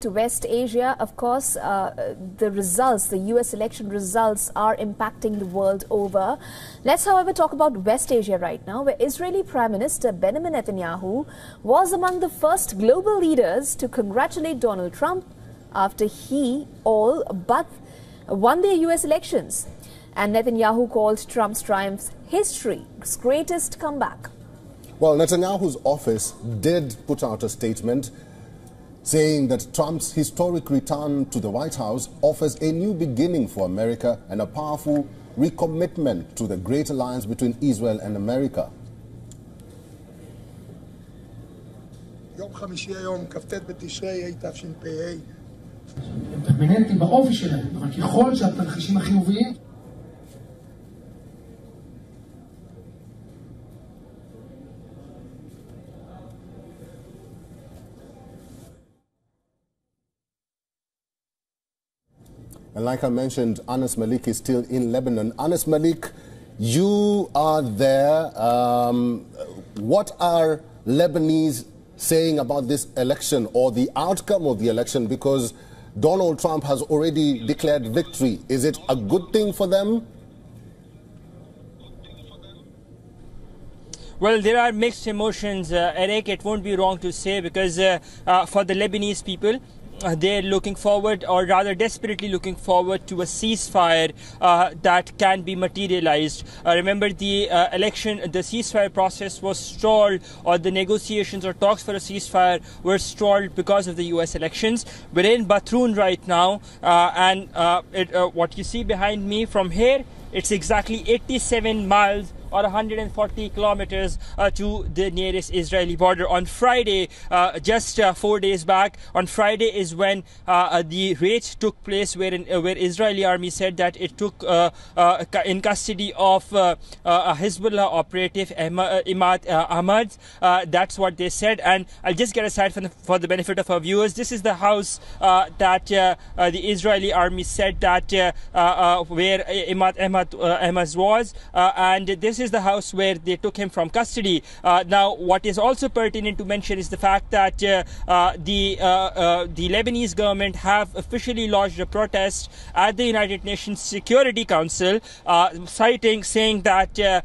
To West Asia, of course, the US election results are impacting the world over. Let's, however, talk about West Asia right now, where Israeli Prime Minister Benjamin Netanyahu was among the first global leaders to congratulate Donald Trump after he all but won the US elections. And Netanyahu called Trump's triumph history's greatest comeback. Well, Netanyahu's office did put out a statement saying that Trump's historic return to the White House offers a new beginning for America and a powerful recommitment to the great alliance between Israel and America. יום חמישי היום, כ"ט בתשרי התשפ"ה. הם טרמיננטים באופי שלהם, אבל ככל שהתרחישים החיוביים And like I mentioned, Anas Malik is still in Lebanon. Anas Malik, you are there. What are Lebanese saying about this election or the outcome of the election? Because Donald Trump has already declared victory. Is it a good thing for them? Well, there are mixed emotions, Eric. It won't be wrong to say, because for the Lebanese people, they're looking forward, or rather desperately looking forward, to a ceasefire that can be materialized. Remember, the election, the ceasefire process was stalled, or the negotiations or talks for a ceasefire were stalled because of the US elections. We're in Batroun right now, and what you see behind me from here, it's exactly 87 miles or 140 kilometers to the nearest Israeli border. On Friday, just 4 days back, on Friday is when the raid took place, where Israeli army said that it took in custody of a Hezbollah operative, Imad Ahmad. That's what they said. And I'll just get aside for the benefit of our viewers. This is the house that the Israeli army said that where Imad Ahmad was, and this is the house where they took him from custody. Now, what is also pertinent to mention is the fact that the Lebanese government have officially lodged a protest at the United Nations Security Council, saying that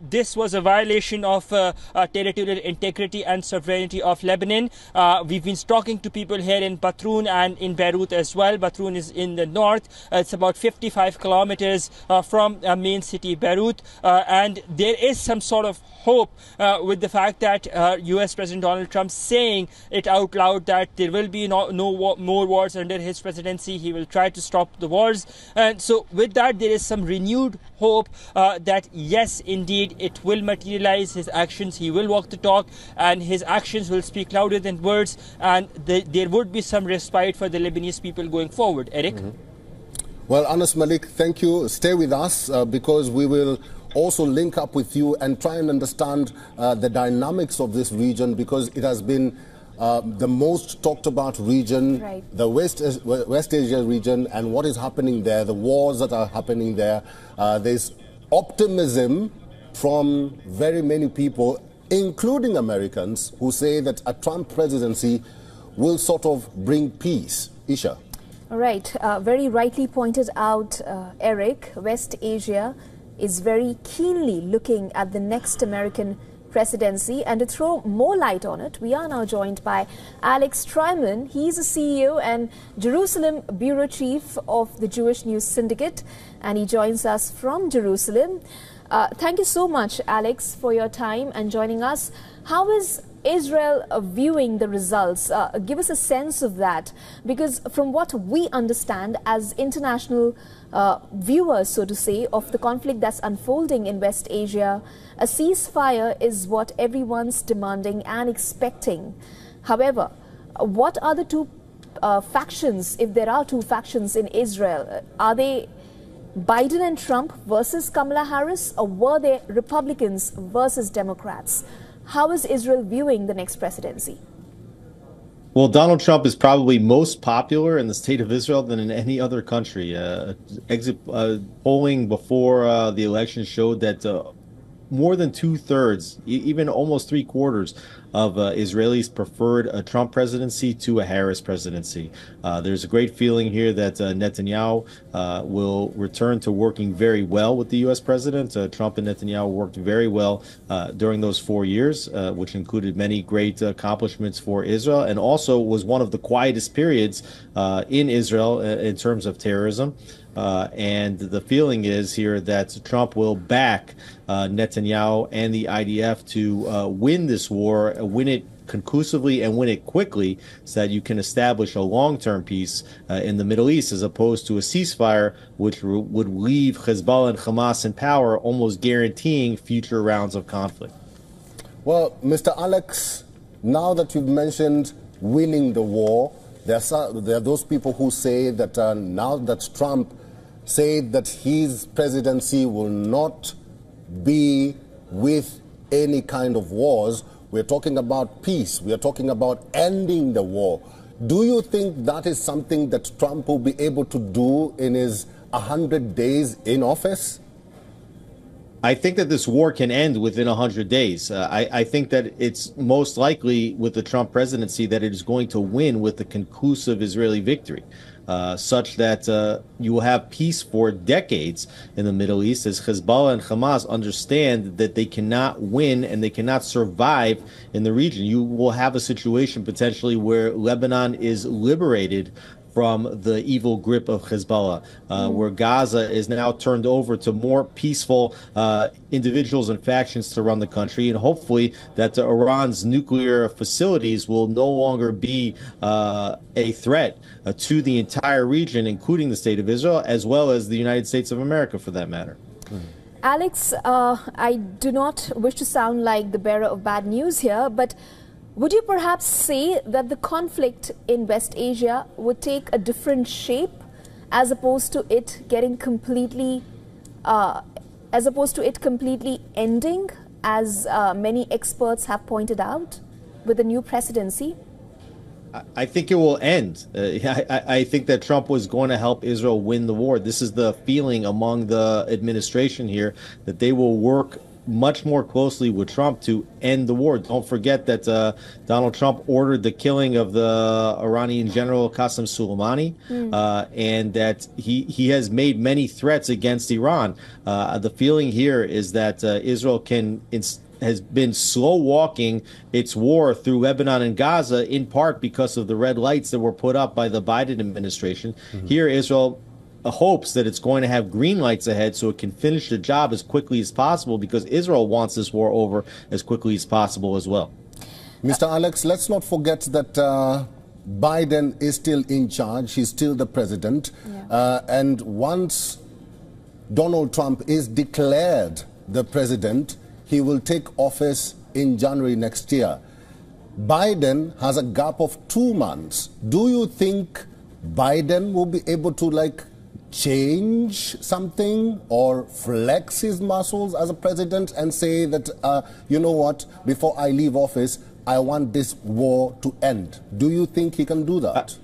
this was a violation of territorial integrity and sovereignty of Lebanon. We've been talking to people here in Batroun and in Beirut as well. Batroun is in the north. It's about 55 kilometers from main city Beirut, and there is some sort of hope with the fact that US President Donald Trump saying it out loud that there will be no more wars under his presidency. He will try to stop the wars. And so with that, there is some renewed hope that yes, indeed, it will materialize. His actions, he will walk the talk, and his actions will speak louder than words, and there would be some respite for the Lebanese people going forward. Eric? Well, Anas Malik, thank you. Stay with us because we will also link up with you and try and understand the dynamics of this region, because it has been the most talked about region, right. The West Asia region, and what is happening there, the wars that are happening there. There's optimism from very many people, including Americans, who say that a Trump presidency will sort of bring peace. Isha. All right. Very rightly pointed out, Eric, West Asia is very keenly looking at the next American presidency. And to throw more light on it, we are now joined by Alex Tryman. He's a CEO and Jerusalem Bureau Chief of the Jewish News Syndicate, and he joins us from Jerusalem. Thank you so much, Alex, for your time and joining us. How is Israel viewing the results? Give us a sense of that, because from what we understand as international viewers, so to say, of the conflict that's unfolding in West Asia, a ceasefire is what everyone's demanding and expecting. However, what are the two factions, if there are two factions in Israel? Are they Biden and Trump versus Kamala Harris, or were they Republicans versus Democrats? How is Israel viewing the next presidency? Well, Donald Trump is probably most popular in the state of Israel than in any other country. Exit polling before the election showed that more than 2/3, even almost 3/4 of Israelis preferred a Trump presidency to a Harris presidency. There's a great feeling here that Netanyahu will return to working very well with the U.S. president. Trump and Netanyahu worked very well during those 4 years, which included many great accomplishments for Israel, and also was one of the quietest periods in Israel in terms of terrorism. And the feeling is here that Trump will back Netanyahu and the IDF to win this war, win it conclusively and win it quickly, so that you can establish a long-term peace in the Middle East, as opposed to a ceasefire, which would leave Hezbollah and Hamas in power, almost guaranteeing future rounds of conflict. Well, Mr. Alex, now that you've mentioned winning the war, there are those people who say that now that Trump said that his presidency will not be with any kind of wars, we're talking about peace. We are talking about ending the war. Do you think that is something that Trump will be able to do in his 100 days in office? I think that this war can end within 100 days. I think that it's most likely with the Trump presidency that it is going to win with the conclusive Israeli victory, such that you will have peace for decades in the Middle East, as Hezbollah and Hamas understand that they cannot win and they cannot survive in the region. You will have a situation potentially where Lebanon is liberated from the evil grip of Hezbollah, where Gaza is now turned over to more peaceful individuals and factions to run the country, and hopefully that Iran's nuclear facilities will no longer be a threat to the entire region, including the state of Israel, as well as the United States of America, for that matter. Alex, I do not wish to sound like the bearer of bad news here, but would you perhaps say that the conflict in West Asia would take a different shape as opposed to it getting completely, ending, as many experts have pointed out, with the new presidency? I think it will end. I think that Trump was going to help Israel win the war. This is the feeling among the administration here, that they will work much more closely with Trump to end the war. Don't forget that Donald Trump ordered the killing of the Iranian general Qasem Soleimani, and that he has made many threats against Iran. The feeling here is that Israel has been slow walking its war through Lebanon and Gaza, in part because of the red lights that were put up by the Biden administration. Here, Israel hopes that it's going to have green lights ahead so it can finish the job as quickly as possible, because Israel wants this war over as quickly as possible as well. Mr. Alex, let's not forget that Biden is still in charge. He's still the president. And once Donald Trump is declared the president, he will take office in January next year. Biden has a gap of 2 months. Do you think Biden will be able to change something or flex his muscles as a president and say that, you know what, before I leave office, I want this war to end? Do you think he can do that?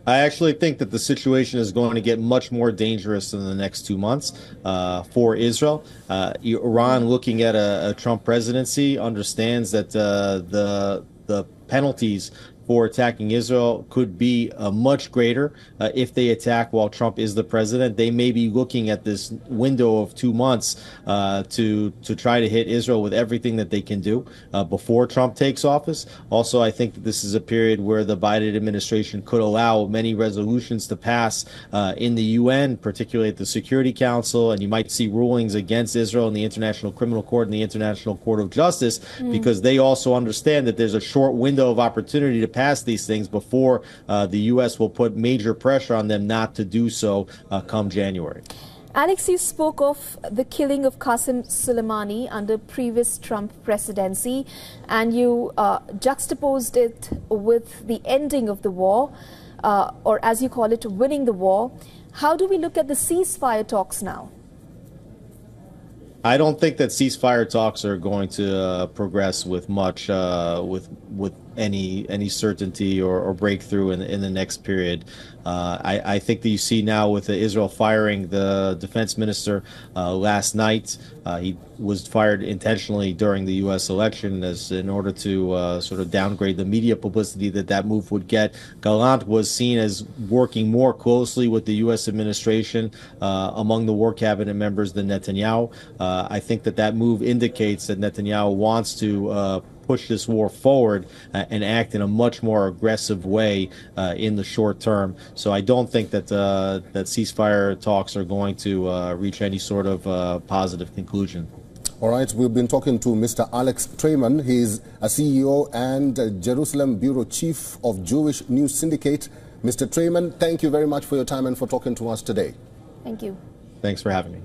I actually think that the situation is going to get much more dangerous in the next 2 months for Israel. Iran, looking at a Trump presidency, understands that the penalties for attacking Israel could be much greater if they attack while Trump is the president. They may be looking at this window of 2 months to try to hit Israel with everything that they can do before Trump takes office. Also, I think that this is a period where the Biden administration could allow many resolutions to pass in the UN, particularly at the Security Council, and you might see rulings against Israel in the International Criminal Court and the International Court of Justice, because they also understand that there's a short window of opportunity to pass these things before the U.S. will put major pressure on them not to do so come January. Alex, you spoke of the killing of Qasem Soleimani under previous Trump presidency, and you juxtaposed it with the ending of the war, or as you call it, winning the war. How do we look at the ceasefire talks now? I don't think that ceasefire talks are going to progress with much, with any certainty or breakthrough in the next period. I think that you see now with Israel firing the defense minister last night. He was fired intentionally during the U.S. election in order to sort of downgrade the media publicity that move would get. Gallant was seen as working more closely with the U.S. administration among the war cabinet members than Netanyahu. I think that move indicates that Netanyahu wants to push this war forward and act in a much more aggressive way in the short term. So I don't think that that ceasefire talks are going to reach any sort of positive conclusion. All right, we've been talking to Mr. Alex Treyman. He's a CEO and Jerusalem Bureau Chief of Jewish News Syndicate. Mr. Treyman, thank you very much for your time and for talking to us today. Thank you. Thanks for having me.